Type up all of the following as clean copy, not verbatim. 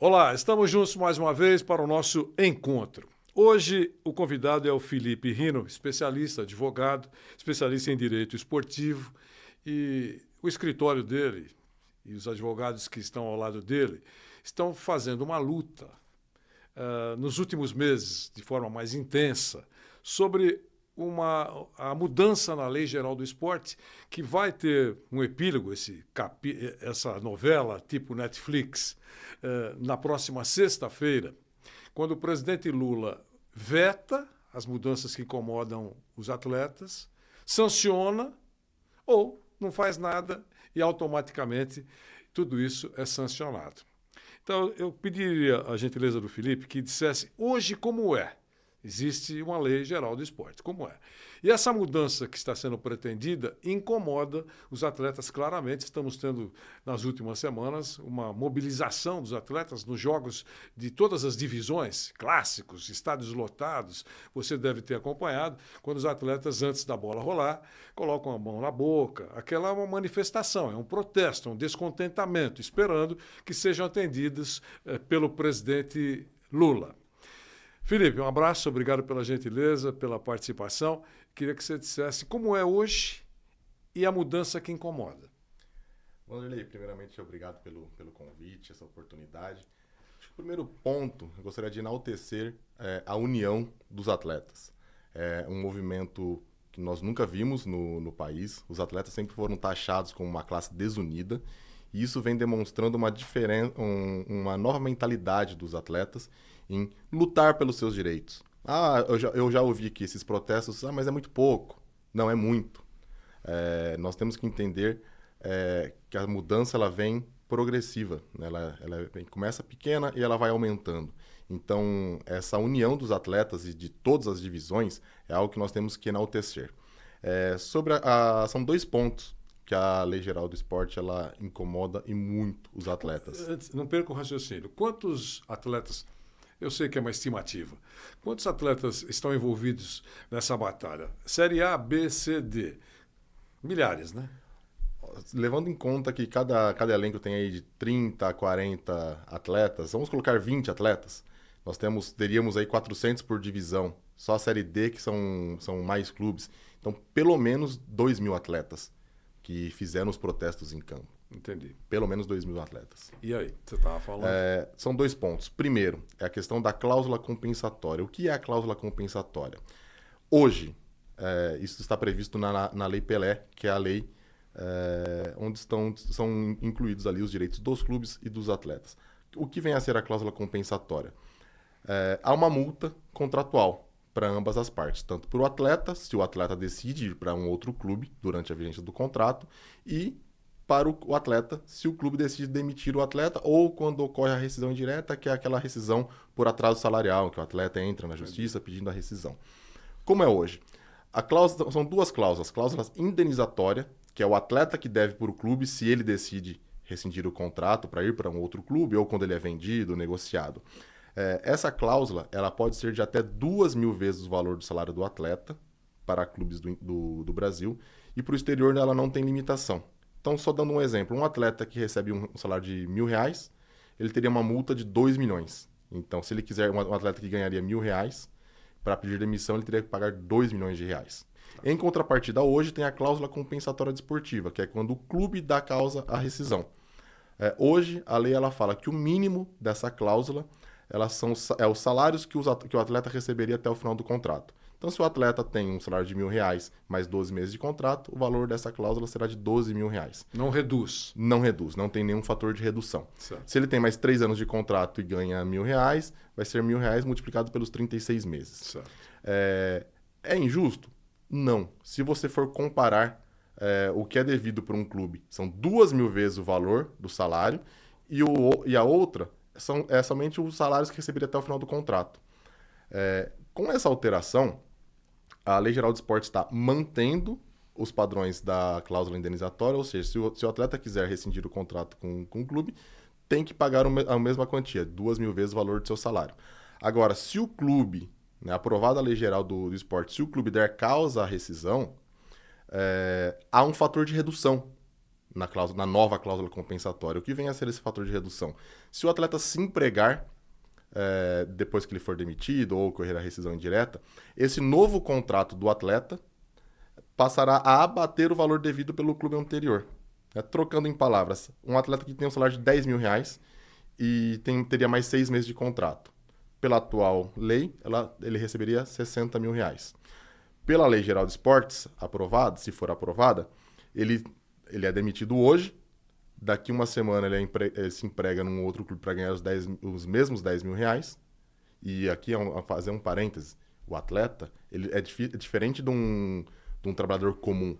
Olá, estamos juntos mais uma vez para o nosso encontro. Hoje o convidado é o Felipe Rino, especialista, advogado, especialista em direito esportivo, e o escritório dele e os advogados que estão ao lado dele estão fazendo uma luta nos últimos meses, de forma mais intensa, sobre a mudança na Lei Geral do Esporte, que vai ter um epílogo, essa novela tipo Netflix, na próxima sexta-feira, quando o presidente Lula veta as mudanças que incomodam os atletas, sanciona ou não faz nada e automaticamente tudo isso é sancionado. Então, eu pediria a gentileza do Felipe que dissesse hoje como é. Existe uma lei geral do esporte, como é. E essa mudança que está sendo pretendida incomoda os atletas claramente. Estamos tendo, nas últimas semanas, uma mobilização dos atletas nos jogos de todas as divisões, clássicos, estádios lotados. Você deve ter acompanhado, quando os atletas, antes da bola rolar, colocam a mão na boca. Aquela é uma manifestação, é um protesto, um descontentamento, esperando que sejam atendidos pelo presidente Lula. Felipe, um abraço, obrigado pela gentileza, pela participação. Queria que você dissesse como é hoje e a mudança que incomoda. Wanderlei, primeiramente, obrigado pelo convite, essa oportunidade. Acho que o primeiro ponto, eu gostaria de enaltecer a união dos atletas. É um movimento que nós nunca vimos no país. Os atletas sempre foram taxados como uma classe desunida. E isso vem demonstrando uma nova mentalidade dos atletas em lutar pelos seus direitos. Eu já ouvi aqui esses protestos, mas é muito pouco. Não, é muito. Nós temos que entender que a mudança ela vem progressiva, né? Ela começa pequena e ela vai aumentando. Então, essa união dos atletas e de todas as divisões é algo que nós temos que enaltecer. São dois pontos que a Lei Geral do Esporte ela incomoda e muito os atletas. Não perca o raciocínio. Quantos atletas, eu sei que é uma estimativa, quantos atletas estão envolvidos nessa batalha? Série A, B, C, D. Milhares, né? Levando em conta que cada elenco tem aí de 30 a 40 atletas, vamos colocar 20 atletas, nós teríamos aí 400 por divisão, só a Série D que são mais clubes. Então, pelo menos 2.000 atletas que fizeram os protestos em campo. Entendi. Pelo menos 2.000 atletas. E aí, você estava falando? São dois pontos. Primeiro, é a questão da cláusula compensatória. O que é a cláusula compensatória? Hoje, isso está previsto na Lei Pelé, que é a lei onde são incluídos ali os direitos dos clubes e dos atletas. O que vem a ser a cláusula compensatória? Há uma multa contratual para ambas as partes, tanto para o atleta, se o atleta decide ir para um outro clube durante a vigência do contrato, e para o atleta, se o clube decide demitir o atleta, ou quando ocorre a rescisão indireta, que é aquela rescisão por atraso salarial, que o atleta entra na justiça pedindo a rescisão. Como é hoje? São duas cláusulas. Cláusula indenizatória, que é o atleta que deve para o clube se ele decide rescindir o contrato para ir para um outro clube, ou quando ele é vendido, negociado. Essa cláusula ela pode ser de até 2.000 vezes o valor do salário do atleta para clubes do Brasil, e para o exterior ela não tem limitação. Então, só dando um exemplo, um atleta que recebe um salário de R$1.000, ele teria uma multa de 2 milhões. Então, se ele quiser, um atleta que ganharia R$1.000, para pedir demissão, ele teria que pagar R$2 milhões. Em contrapartida, hoje tem a cláusula compensatória desportiva, que é quando o clube dá causa à rescisão. Hoje, a lei ela fala que o mínimo dessa cláusula os salários que o atleta receberia até o final do contrato. Então, se o atleta tem um salário de R$1.000 mais 12 meses de contrato, o valor dessa cláusula será de R$12.000. Não reduz. Não reduz, não tem nenhum fator de redução. Certo. Se ele tem mais 3 anos de contrato e ganha R$1.000, vai ser R$1.000 multiplicado pelos 36 meses. Certo. É injusto? Não. Se você for comparar o que é devido para um clube, são 2.000 vezes o valor do salário, e a outra é somente os salários que receberia até o final do contrato. Com essa alteração, a Lei Geral do Esporte está mantendo os padrões da cláusula indenizatória, ou seja, se o atleta quiser rescindir o contrato com o clube, tem que pagar a mesma quantia, 2.000 vezes o valor do seu salário. Agora, se o clube, né, aprovada a Lei Geral do Esporte, se o clube der causa à rescisão, há um fator de redução. na nova cláusula compensatória. O que vem a ser esse fator de redução? Se o atleta se empregar depois que ele for demitido ou ocorrer a rescisão indireta, esse novo contrato do atleta passará a abater o valor devido pelo clube anterior. Trocando em palavras, um atleta que tem um salário de R$10.000 e teria mais 6 meses de contrato. Pela atual lei, ele receberia R$60.000. Pela Lei Geral de Esportes, aprovada, se for aprovada, ele é demitido hoje, daqui uma semana ele se emprega num outro clube para ganhar os mesmos R$10.000. E aqui, fazer um parêntese, o atleta ele é diferente de um trabalhador comum,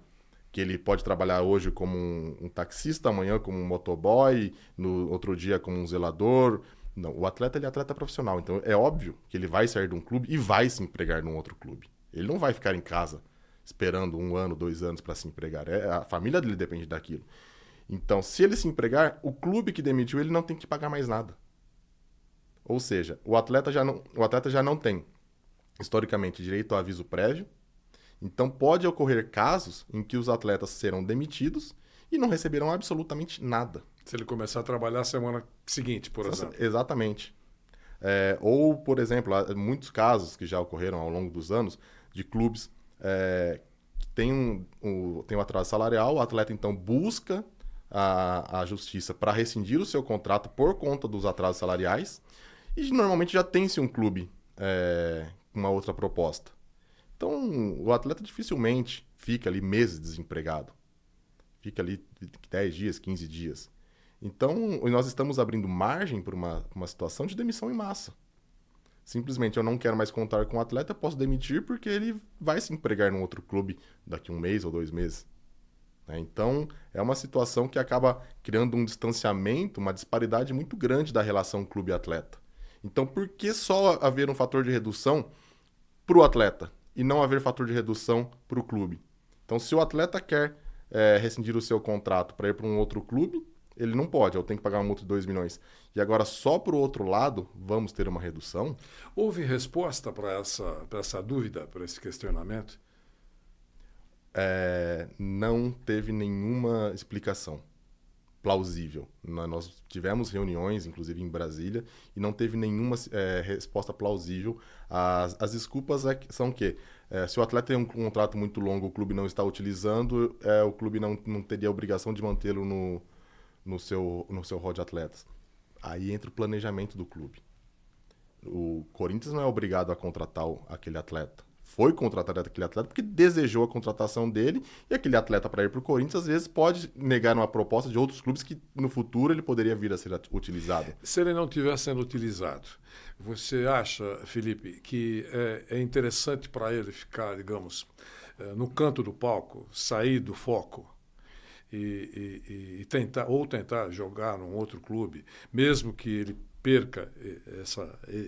que ele pode trabalhar hoje como um taxista, amanhã como um motoboy, no outro dia como um zelador. Não, o atleta ele é atleta profissional, então é óbvio que ele vai sair de um clube e vai se empregar num outro clube. Ele não vai ficar em casa esperando 1 ano, 2 anos para se empregar. A família dele depende daquilo. Então, se ele se empregar, o clube que demitiu ele não tem que pagar mais nada. Ou seja, o atleta já não tem, historicamente, direito a aviso prévio. Então, pode ocorrer casos em que os atletas serão demitidos e não receberão absolutamente nada. Se ele começar a trabalhar semana seguinte, por exemplo. Exatamente. Ou, por exemplo, há muitos casos que já ocorreram ao longo dos anos de clubes que tem um atraso salarial, o atleta então busca a justiça para rescindir o seu contrato por conta dos atrasos salariais e normalmente já tem-se um clube com uma outra proposta. Então, o atleta dificilmente fica ali meses desempregado. Fica ali 10 dias, 15 dias. Então, nós estamos abrindo margem para uma situação de demissão em massa. Simplesmente, eu não quero mais contar com o atleta, posso demitir porque ele vai se empregar num outro clube daqui 1 mês ou 2 meses. Então, é uma situação que acaba criando um distanciamento, uma disparidade muito grande da relação clube-atleta. Então, por que só haver um fator de redução para o atleta e não haver fator de redução para o clube? Então, se o atleta quer rescindir o seu contrato para ir para um outro clube, ele não pode, eu tenho que pagar uma multa de 2 milhões. E agora, só para o outro lado, vamos ter uma redução? Houve resposta para essa dúvida, para esse questionamento? Não teve nenhuma explicação plausível. Nós tivemos reuniões, inclusive em Brasília, e não teve nenhuma resposta plausível. As desculpas são que se o atleta tem um contrato muito longo, o clube não está utilizando, o clube não teria a obrigação de mantê-lo no seu rol de atletas. Aí entra o planejamento do clube. O Corinthians não é obrigado a contratar aquele atleta. Foi contratado aquele atleta porque desejou a contratação dele, e aquele atleta, para ir para o Corinthians, às vezes pode negar uma proposta de outros clubes que no futuro ele poderia vir a ser utilizado. Se ele não estiver sendo utilizado, você acha, Felipe, que é interessante para ele ficar, digamos, no canto do palco, sair do foco e tentar jogar num outro clube, mesmo que ele perca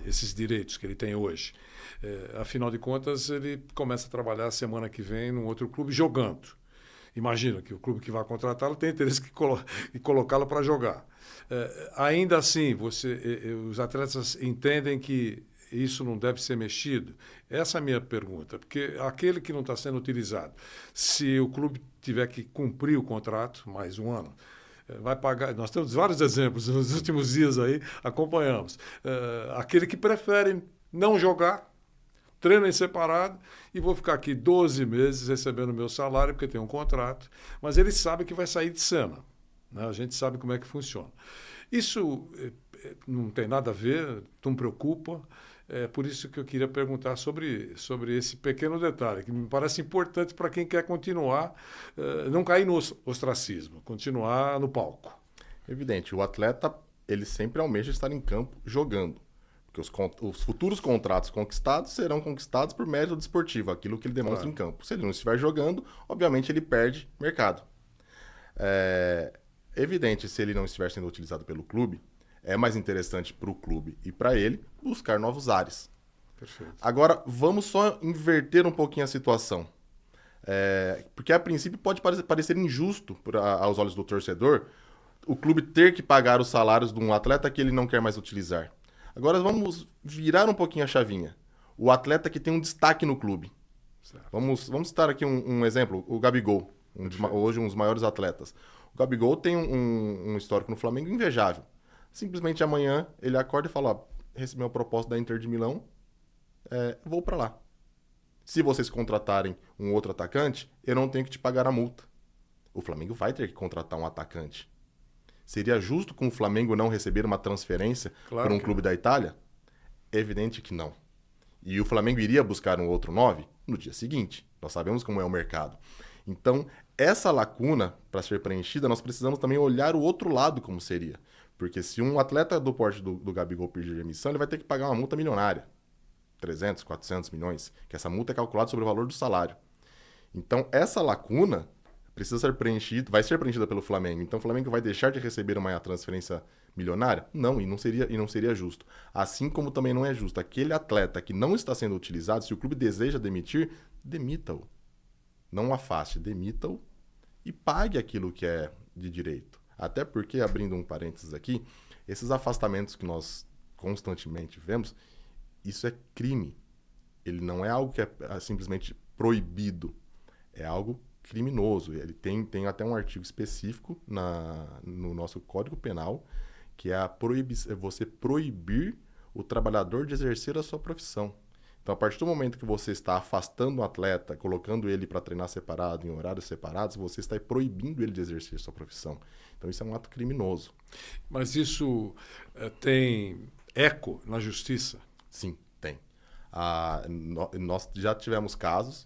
esses direitos que ele tem hoje? Afinal de contas, ele começa a trabalhar semana que vem num outro clube jogando. Imagina que o clube que vai contratá-lo tem interesse em colocá-lo para jogar. Ainda assim, os atletas entendem que isso não deve ser mexido? Essa é a minha pergunta, porque aquele que não está sendo utilizado, se o clube tiver que cumprir o contrato, mais 1 ano, vai pagar. Nós temos vários exemplos nos últimos dias aí, acompanhamos. Aquele que prefere não jogar, treina em separado e vou ficar aqui 12 meses recebendo meu salário, porque tem um contrato, mas ele sabe que vai sair de cena. Né? A gente sabe como é que funciona. Isso não tem nada a ver, não preocupa. É por isso que eu queria perguntar sobre esse pequeno detalhe, que me parece importante para quem quer continuar, não cair no ostracismo, continuar no palco. Evidente, o atleta ele sempre almeja estar em campo jogando, porque os futuros contratos conquistados serão conquistados por mérito desportivo, aquilo que ele demonstra em campo. Se ele não estiver jogando, obviamente ele perde mercado. Evidente, se ele não estiver sendo utilizado pelo clube, é mais interessante para o clube e para ele buscar novos ares. Perfeito. Agora, vamos só inverter um pouquinho a situação. Porque, a princípio, pode parecer injusto aos olhos do torcedor o clube ter que pagar os salários de um atleta que ele não quer mais utilizar. Agora, vamos virar um pouquinho a chavinha. O atleta que tem um destaque no clube. Vamos citar aqui um exemplo, o Gabigol, hoje um dos maiores atletas. O Gabigol tem um histórico no Flamengo invejável. Simplesmente amanhã ele acorda e fala, ó, recebi uma proposta da Inter de Milão, vou para lá. Se vocês contratarem um outro atacante, eu não tenho que te pagar a multa. O Flamengo vai ter que contratar um atacante. Seria justo com o Flamengo não receber uma transferência para um clube da Itália? É evidente que não. E o Flamengo iria buscar um outro 9 no dia seguinte. Nós sabemos como é o mercado. Então, essa lacuna, para ser preenchida, nós precisamos também olhar o outro lado como seria. Porque se um atleta do porte do Gabigol pedir demissão, ele vai ter que pagar uma multa milionária. 300, 400 milhões, que essa multa é calculada sobre o valor do salário. Então, essa lacuna precisa ser preenchida, vai ser preenchida pelo Flamengo. Então, o Flamengo vai deixar de receber uma transferência milionária? Não, e não seria justo. Assim como também não é justo aquele atleta que não está sendo utilizado, se o clube deseja demitir, demita-o. Não afaste, demita-o e pague aquilo que é de direito. Até porque, abrindo um parênteses aqui, esses afastamentos que nós constantemente vemos, isso é crime. Ele não é algo que é simplesmente proibido. É algo criminoso. Ele tem até um artigo específico no nosso Código Penal, que é você proibir o trabalhador de exercer a sua profissão. Então, a partir do momento que você está afastando um atleta, colocando ele para treinar separado, em horários separados, você está proibindo ele de exercer a sua profissão. Então, isso é um ato criminoso. Mas isso tem eco na justiça? Sim, tem. Nós já tivemos casos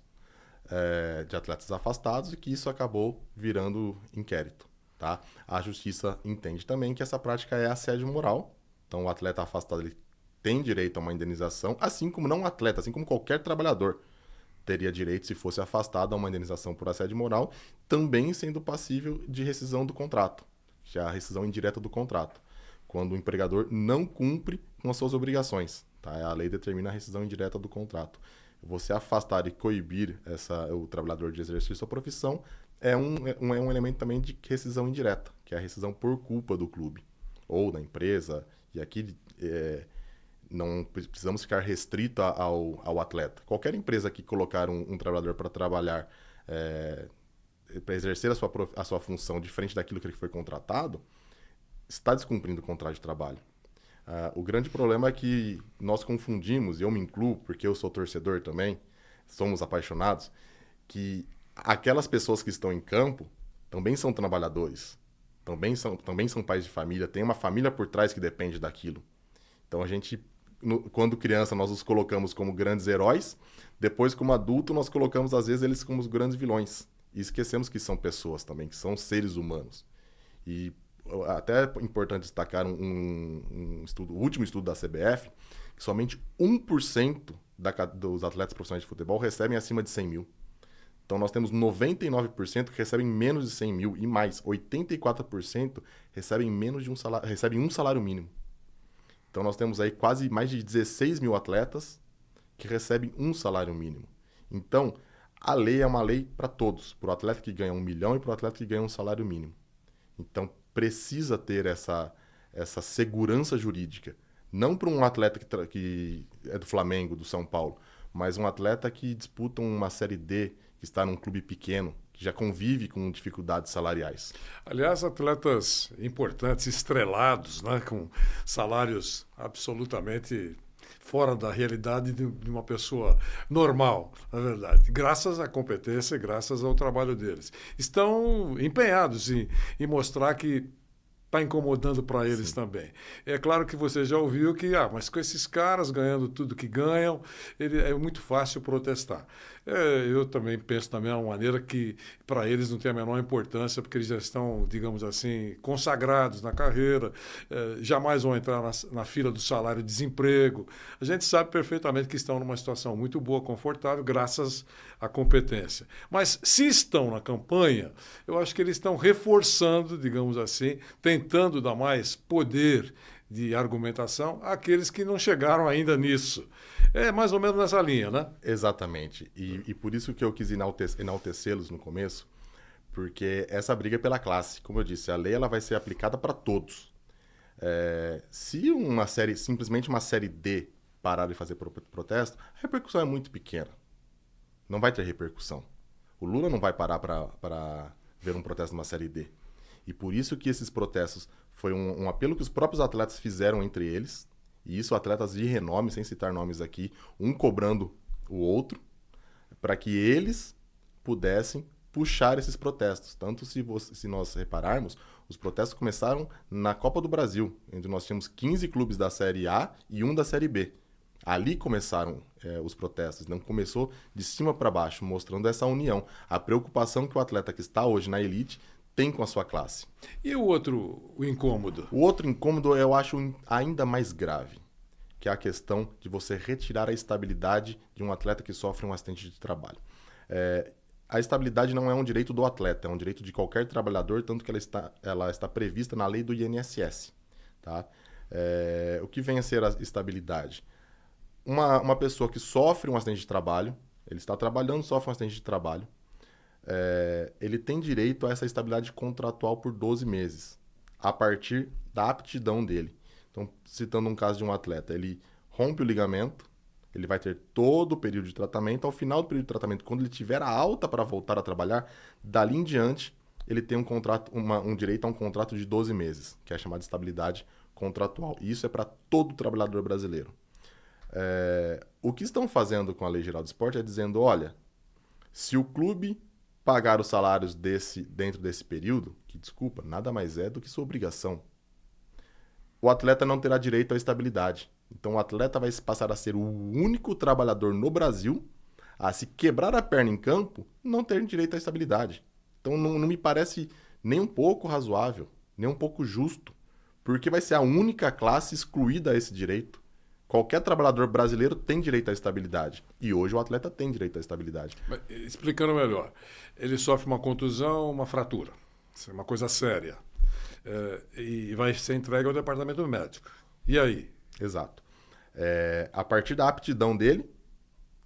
de atletas afastados e que isso acabou virando inquérito. Tá? A justiça entende também que essa prática é assédio moral. Então, o atleta afastado ele tem direito a uma indenização, assim como não um atleta, assim como qualquer trabalhador teria direito, se fosse afastado, a uma indenização por assédio moral, também sendo passível de rescisão do contrato, que é a rescisão indireta do contrato, quando o empregador não cumpre com as suas obrigações. Tá? A lei determina a rescisão indireta do contrato. Você afastar e coibir o trabalhador de exercer sua profissão é um elemento também de rescisão indireta, que é a rescisão por culpa do clube ou da empresa. E aqui não precisamos ficar restrito ao atleta. Qualquer empresa que colocar um trabalhador para trabalhar, para exercer a sua função diferente daquilo que ele foi contratado, está descumprindo o contrato de trabalho. O grande problema é que nós confundimos, e eu me incluo, porque eu sou torcedor também, somos apaixonados, que aquelas pessoas que estão em campo também são trabalhadores, também são pais de família, tem uma família por trás que depende daquilo. Então a gente, quando criança, nós os colocamos como grandes heróis, depois como adulto nós colocamos às vezes eles como os grandes vilões. E esquecemos que são pessoas também, que são seres humanos. E até é importante destacar um estudo, o último estudo da CBF, que somente 1% dos atletas profissionais de futebol recebem acima de 100 mil. Então nós temos 99% que recebem menos de 100 mil e mais, 84% recebem menos de recebem um salário mínimo. Então nós temos aí quase mais de 16 mil atletas que recebem um salário mínimo. Então, a lei é uma lei para todos, para o atleta que ganha 1 milhão e para o atleta que ganha um salário mínimo. Então, precisa ter essa segurança jurídica. Não para um atleta que é do Flamengo, do São Paulo, mas um atleta que disputa uma Série D, que está num clube pequeno, que já convive com dificuldades salariais. Aliás, atletas importantes, estrelados, né, com salários absolutamente fora da realidade de uma pessoa normal, na verdade, graças à competência e graças ao trabalho deles. Estão empenhados em mostrar que está incomodando para eles. Sim. Também. É claro que você já ouviu que, mas com esses caras ganhando tudo que ganham, é muito fácil protestar. Eu também penso da mesma maneira que para eles não tem a menor importância, porque eles já estão, digamos assim, consagrados na carreira, jamais vão entrar na fila do salário-desemprego. A gente sabe perfeitamente que estão numa situação muito boa, confortável, graças à competência. Mas se estão na campanha, eu acho que eles estão reforçando, digamos assim, tentando dar mais poder de argumentação àqueles que não chegaram ainda nisso. É mais ou menos nessa linha, né? Exatamente. E por isso que eu quis enaltecê-los no começo, porque essa briga é pela classe. Como eu disse, a lei ela vai ser aplicada para todos. Se simplesmente uma série D parar de fazer protesto, a repercussão é muito pequena. Não vai ter repercussão. O Lula não vai parar para ver um protesto numa série D. E por isso que esses protestos foi um apelo que os próprios atletas fizeram entre eles, e isso atletas de renome, sem citar nomes aqui, um cobrando o outro, para que eles pudessem puxar esses protestos. Tanto se nós repararmos, os protestos começaram na Copa do Brasil, onde nós tínhamos 15 clubes da Série A e um da Série B. Ali começaram os protestos, não começou de cima para baixo, mostrando essa união, a preocupação que o atleta que está hoje na elite tem com a sua classe. E o incômodo? O outro incômodo eu acho ainda mais grave, que é a questão de você retirar a estabilidade de um atleta que sofre um acidente de trabalho. A estabilidade não é um direito do atleta, é um direito de qualquer trabalhador, tanto que ela está prevista na lei do INSS. Tá? O que vem a ser a estabilidade? Uma pessoa que sofre um acidente de trabalho, ele está trabalhando, sofre um acidente de trabalho, ele tem direito a essa estabilidade contratual por 12 meses, a partir da aptidão dele. Então, citando um caso de um atleta, ele rompe o ligamento, ele vai ter todo o período de tratamento. Ao final do período de tratamento, quando ele tiver a alta para voltar a trabalhar, dali em diante, ele tem um direito a um contrato de 12 meses, que é chamado de estabilidade contratual. E isso é para todo trabalhador brasileiro. O que estão fazendo com a Lei Geral do Esporte é dizendo, olha, se o clube pagar os salários dentro desse período, que, desculpa, nada mais é do que sua obrigação, o atleta não terá direito à estabilidade. Então o atleta vai passar a ser o único trabalhador no Brasil a, se quebrar a perna em campo, não ter direito à estabilidade. Então não me parece nem um pouco razoável, nem um pouco justo, porque vai ser a única classe excluída a esse direito. Qualquer trabalhador brasileiro tem direito à estabilidade. E hoje o atleta tem direito à estabilidade. Mas, explicando melhor, ele sofre uma contusão, uma fratura. Isso é uma coisa séria. E vai ser entregue ao departamento médico. E aí? Exato. A partir da aptidão dele,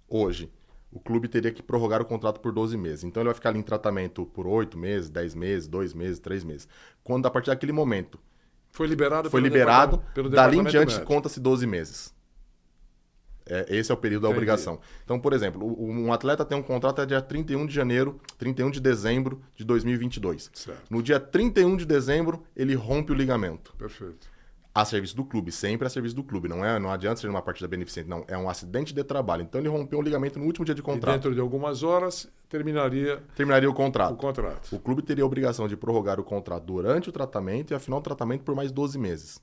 hoje, o clube teria que prorrogar o contrato por 12 meses. Então ele vai ficar ali em tratamento por 8 meses, 10 meses, 2 meses, 3 meses. Quando, a partir daquele momento, foi liberado, pelo dali em diante conta-se 12 meses. Esse é o período da obrigação. Então, por exemplo, um atleta tem um contrato até dia 31 de dezembro de 2022. Certo. No dia 31 de dezembro, ele rompe o ligamento. Perfeito. A serviço do clube, sempre a serviço do clube. Não adianta ser uma partida beneficente, não. É um acidente de trabalho. Então, ele rompeu o ligamento no último dia de contrato. E dentro de algumas horas, terminaria o contrato. O clube teria a obrigação de prorrogar o contrato durante o tratamento e, afinal, o tratamento por mais 12 meses.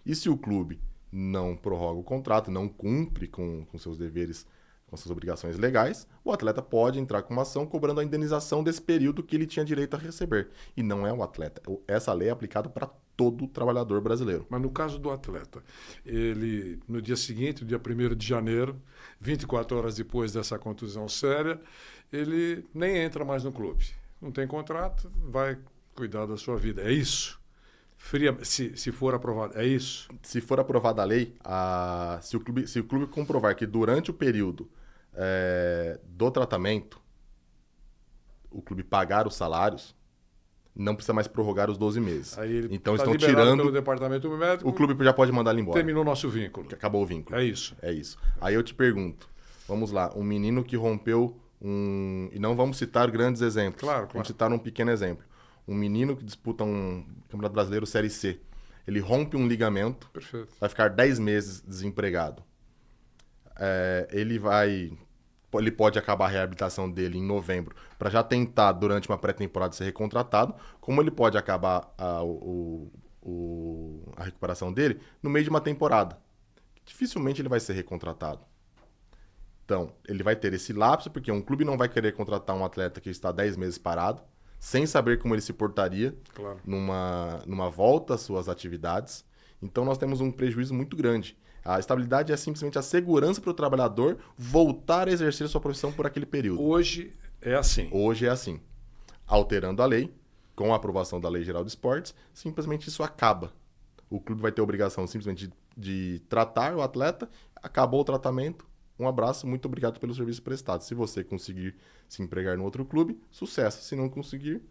E se o clube não prorroga o contrato, não cumpre com seus deveres, com suas obrigações legais, o atleta pode entrar com uma ação cobrando a indenização desse período que ele tinha direito a receber. E não é o atleta. Essa lei é aplicada para todo trabalhador brasileiro. Mas no caso do atleta, ele, no dia seguinte, dia 1º de janeiro, 24 horas depois dessa contusão séria, ele nem entra mais no clube. Não tem contrato, vai cuidar da sua vida. É isso? Se for aprovado, é isso? Se for aprovada a lei, se o clube comprovar que durante o período do tratamento, o clube pagar os salários, não precisa mais prorrogar os 12 meses. Então estão tirando pelo departamento médico. O clube já pode mandar ele embora. Terminou o nosso vínculo. Acabou o vínculo. É isso. Aí eu te pergunto, vamos lá, um menino que rompeu e não vamos citar grandes exemplos. Claro. Vamos citar um pequeno exemplo. Um menino que disputa um Campeonato Brasileiro Série C. Ele rompe um ligamento. Perfeito. Vai ficar 10 meses desempregado. Ele pode acabar a reabilitação dele em novembro para já tentar, durante uma pré-temporada, ser recontratado, como ele pode acabar a recuperação dele no meio de uma temporada. Dificilmente ele vai ser recontratado. Então, ele vai ter esse lapso, porque um clube não vai querer contratar um atleta que está 10 meses parado, sem saber como ele se portaria numa volta às suas atividades. Então, nós temos um prejuízo muito grande. A estabilidade é simplesmente a segurança para o trabalhador voltar a exercer sua profissão por aquele período. Hoje é assim. Hoje é assim. Alterando a lei, com a aprovação da Lei Geral de Esportes, simplesmente isso acaba. O clube vai ter a obrigação simplesmente de tratar o atleta, acabou o tratamento, um abraço, muito obrigado pelo serviço prestado. Se você conseguir se empregar no outro clube, sucesso. Se não conseguir,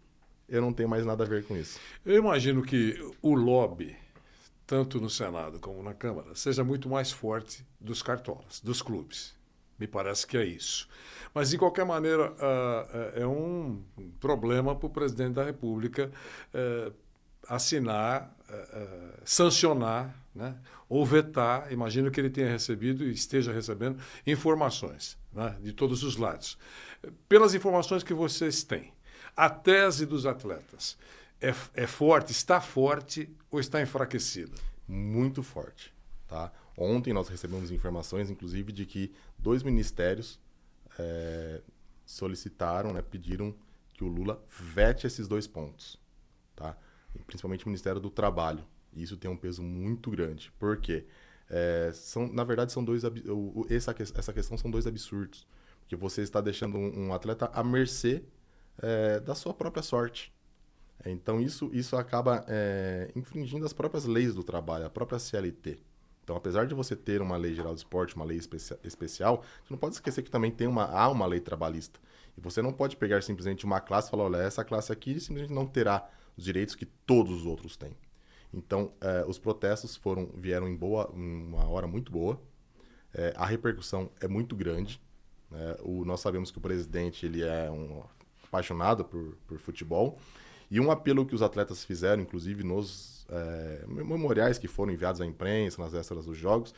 eu não tenho mais nada a ver com isso. Eu imagino que o lobby, tanto no Senado como na Câmara, seja muito mais forte dos cartolas, dos clubes. Me parece que é isso. Mas, de qualquer maneira, é um problema para o presidente da República assinar, sancionar, né, ou vetar, imagino que ele tenha recebido e esteja recebendo informações, né, de todos os lados. Pelas informações que vocês têm, a tese dos atletas é forte, está forte ou está enfraquecida? Muito forte. Tá? Ontem nós recebemos informações, inclusive, de que 2 ministérios solicitaram, né, pediram que o Lula vete esses 2 pontos. Tá? E principalmente o Ministério do Trabalho. E isso tem um peso muito grande. Por quê? Na verdade, essa questão são 2 absurdos. Porque você está deixando um atleta à mercê da sua própria sorte. Então, isso acaba infringindo as próprias leis do trabalho, a própria CLT. Então, apesar de você ter uma lei geral do esporte, uma lei especial, você não pode esquecer que também há uma lei trabalhista. E você não pode pegar simplesmente uma classe e falar, olha, essa classe aqui simplesmente não terá os direitos que todos os outros têm. Então, os protestos vieram em uma hora muito boa. A repercussão é muito grande. Nós sabemos que o presidente ele é apaixonado por futebol. E um apelo que os atletas fizeram, inclusive nos memoriais que foram enviados à imprensa, nas vésperas dos jogos,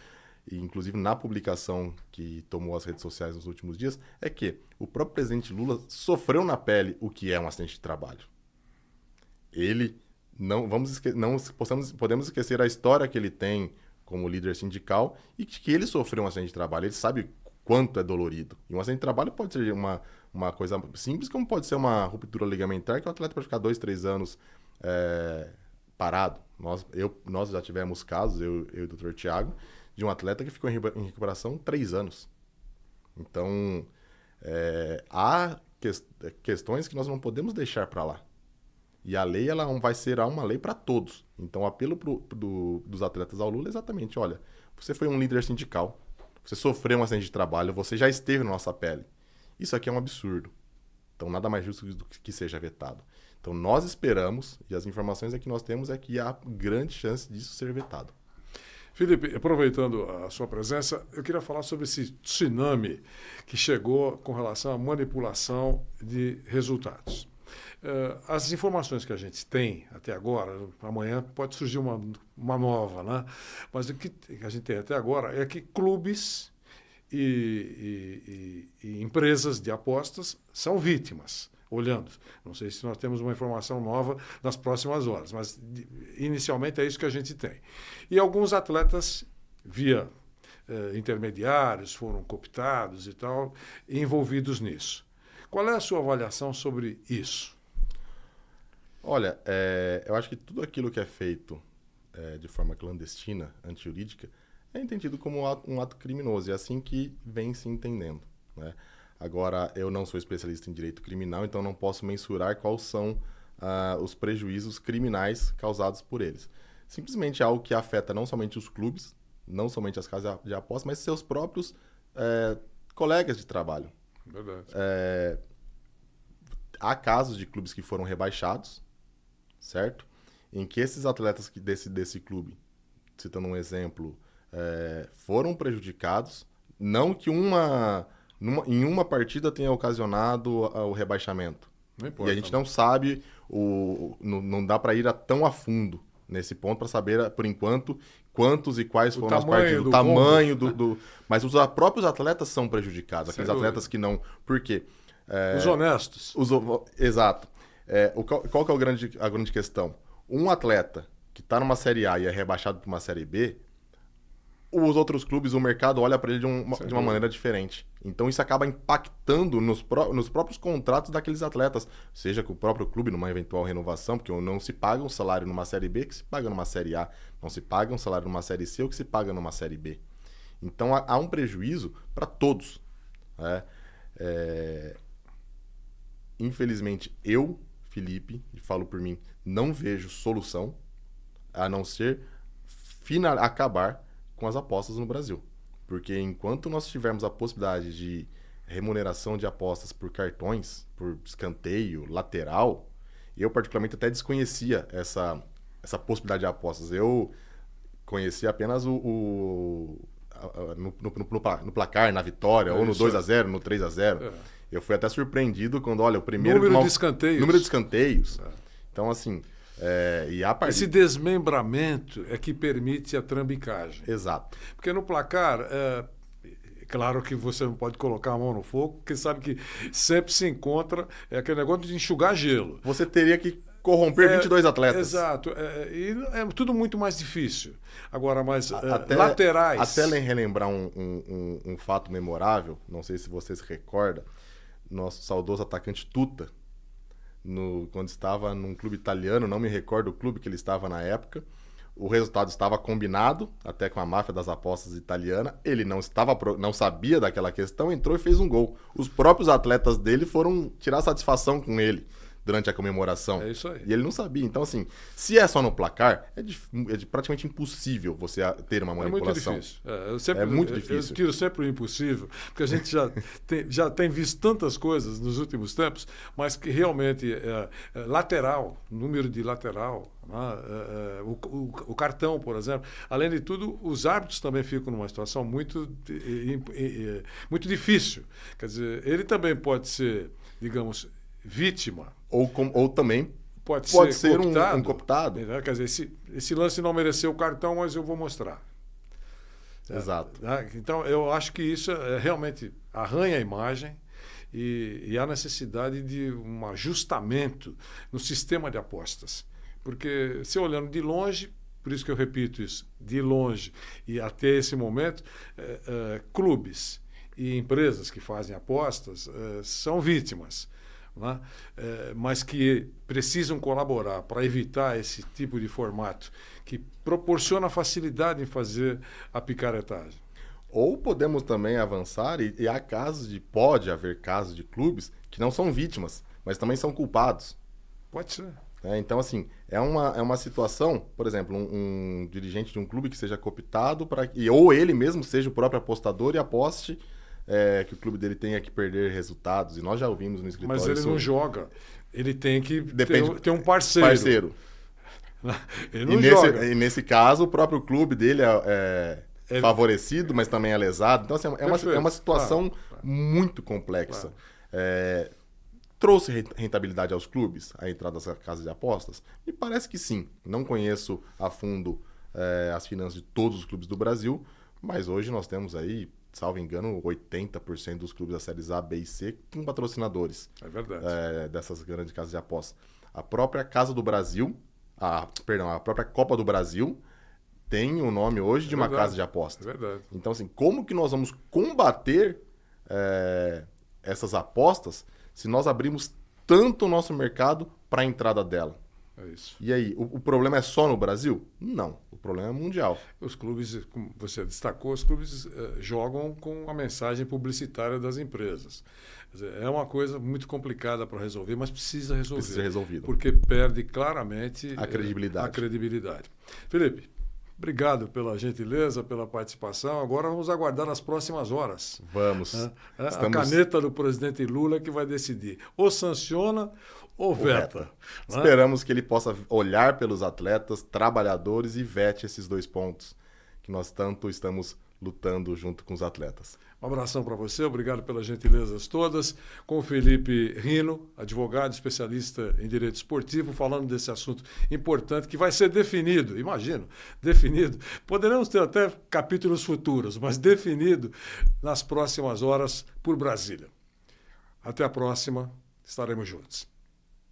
e inclusive na publicação que tomou as redes sociais nos últimos dias, é que o próprio presidente Lula sofreu na pele o que é um acidente de trabalho. Ele, podemos esquecer a história que ele tem como líder sindical e que ele sofreu um acidente de trabalho. Ele sabe quanto é dolorido. E um acidente de trabalho pode ser uma coisa simples, como pode ser uma ruptura ligamentar, que o atleta pode ficar 2, 3 anos parado. Nós já tivemos casos, eu e o Dr. Thiago, de um atleta que ficou em recuperação 3 anos. Então, há questões que nós não podemos deixar para lá. E a lei ela vai ser uma lei para todos. Então, o apelo dos atletas ao Lula é exatamente, olha, você foi um líder sindical, você sofreu um acidente de trabalho, você já esteve na nossa pele. Isso aqui é um absurdo. Então, nada mais justo do que seja vetado. Então, nós esperamos, e as informações que nós temos é que há grande chance disso ser vetado. Felipe, aproveitando a sua presença, eu queria falar sobre esse tsunami que chegou com relação à manipulação de resultados. As informações que a gente tem até agora, amanhã pode surgir uma nova, né? Mas o que a gente tem até agora é que clubes e empresas de apostas são vítimas, olhando. Não sei se nós temos uma informação nova nas próximas horas, mas inicialmente é isso que a gente tem. E alguns atletas, via intermediários, foram cooptados e tal, envolvidos nisso. Qual é a sua avaliação sobre isso? Olha, eu acho que tudo aquilo que é feito de forma clandestina, antijurídica, é entendido como um ato criminoso. E é assim que vem se entendendo, né? Agora, eu não sou especialista em direito criminal, então não posso mensurar quais são os prejuízos criminais causados por eles. Simplesmente é algo que afeta não somente os clubes, não somente as casas de apostas, mas seus próprios colegas de trabalho. Verdade. Há casos de clubes que foram rebaixados, certo? Em que esses atletas desse clube, citando um exemplo, foram prejudicados, não que em uma partida tenha ocasionado o rebaixamento. Não importa. E a gente não sabe, não dá para ir tão a fundo nesse ponto para saber, por enquanto, quantos e quais foram as partidas. O tamanho mas os próprios atletas são prejudicados. Aqueles atletas que não... Por quê? Os honestos. Exato. Qual que é a grande questão? Um atleta que está numa Série A e é rebaixado para uma Série B, os outros clubes, o mercado olha para ele de uma maneira diferente. Então isso acaba impactando nos próprios contratos daqueles atletas, seja com o próprio clube numa eventual renovação, porque não se paga um salário numa Série B que se paga numa Série A, não se paga um salário numa Série C ou que se paga numa Série B. Então há um prejuízo para todos, né? Infelizmente, eu, Felipe, falo por mim, não vejo solução a não ser acabar com as apostas no Brasil. Porque enquanto nós tivermos a possibilidade de remuneração de apostas por cartões, por escanteio, lateral, eu particularmente até desconhecia essa possibilidade de apostas. Eu conhecia apenas no placar, na vitória, ou no 2-0, no 3-0. Eu fui até surpreendido quando, olha, o primeiro... Número de escanteios. Número de escanteios. Então, assim, E a partir... Esse desmembramento é que permite a trambicagem. Exato. Porque no placar, claro que você não pode colocar a mão no fogo, porque sabe que sempre se encontra aquele negócio de enxugar gelo. Você teria que corromper 22 atletas. Exato. E é tudo muito mais difícil. Agora, mas laterais... Até relembrar um fato memorável, não sei se você se recorda, nosso saudoso atacante Tuta, quando estava num clube italiano, não me recordo o clube que ele estava na época, o resultado estava combinado, até com a máfia das apostas italiana, ele não sabia daquela questão, entrou e fez um gol. Os próprios atletas dele foram tirar satisfação com ele durante a comemoração. É isso aí. E ele não sabia. Então, assim, se é só no placar, é praticamente impossível você ter uma manipulação. É muito difícil. Eu tiro sempre o impossível, porque a gente já tem visto tantas coisas nos últimos tempos, mas que realmente lateral, número de lateral, o cartão, por exemplo. Além de tudo, os árbitros também ficam numa situação muito difícil. Quer dizer, ele também pode ser, digamos, vítima. Ou também pode ser um cooptado. Quer dizer, esse lance não mereceu o cartão, mas eu vou mostrar. Exato. Então, eu acho que isso realmente arranha a imagem e há necessidade de um ajustamento no sistema de apostas. Porque, se olhando de longe, por isso que eu repito isso, de longe e até esse momento, clubes e empresas que fazem apostas são vítimas. Né? Mas que precisam colaborar para evitar esse tipo de formato que proporciona facilidade em fazer a picaretagem. Ou podemos também avançar e pode haver casos de clubes que não são vítimas, mas também são culpados. Pode ser. Então, assim, é uma situação, por exemplo, um dirigente de um clube que seja cooptado, ou ele mesmo seja o próprio apostador e aposte que o clube dele tenha que perder resultados. E nós já ouvimos no escritório. Mas ele não joga. Ele tem que ter um parceiro. Ele não joga. E nesse caso, o próprio clube dele é favorecido, mas também é lesado. Então, assim, é uma situação muito complexa. Claro. Trouxe rentabilidade aos clubes, a entrada das casas de apostas? Me parece que sim. Não conheço a fundo as finanças de todos os clubes do Brasil, mas hoje nós temos aí, salvo engano, 80% dos clubes da séries A, B e C com patrocinadores. É verdade. Dessas grandes casas de apostas. A própria Casa do Brasil, a própria Copa do Brasil tem o nome hoje de uma casa de apostas. É verdade. Então, assim, como que nós vamos combater essas apostas se nós abrimos tanto o nosso mercado para a entrada dela? É isso. E aí, o problema é só no Brasil? Não, o problema é mundial. Os clubes, como você destacou, os clubes jogam com a mensagem publicitária das empresas. Quer dizer, é uma coisa muito complicada para resolver, mas precisa resolver. Precisa ser resolvido. Porque perde claramente a credibilidade. Felipe, obrigado pela gentileza, pela participação. Agora vamos aguardar as próximas horas. Vamos. A caneta do presidente Lula que vai decidir. Ou sanciona ou veta. Esperamos que ele possa olhar pelos atletas, trabalhadores e vete esses 2 pontos que nós tanto estamos lutando junto com os atletas. Um abração para você, obrigado pelas gentilezas todas. Com o Felipe Rino, advogado, especialista em direito esportivo, falando desse assunto importante que vai ser definido, definido. Poderemos ter até capítulos futuros, mas definido nas próximas horas por Brasília. Até a próxima, estaremos juntos.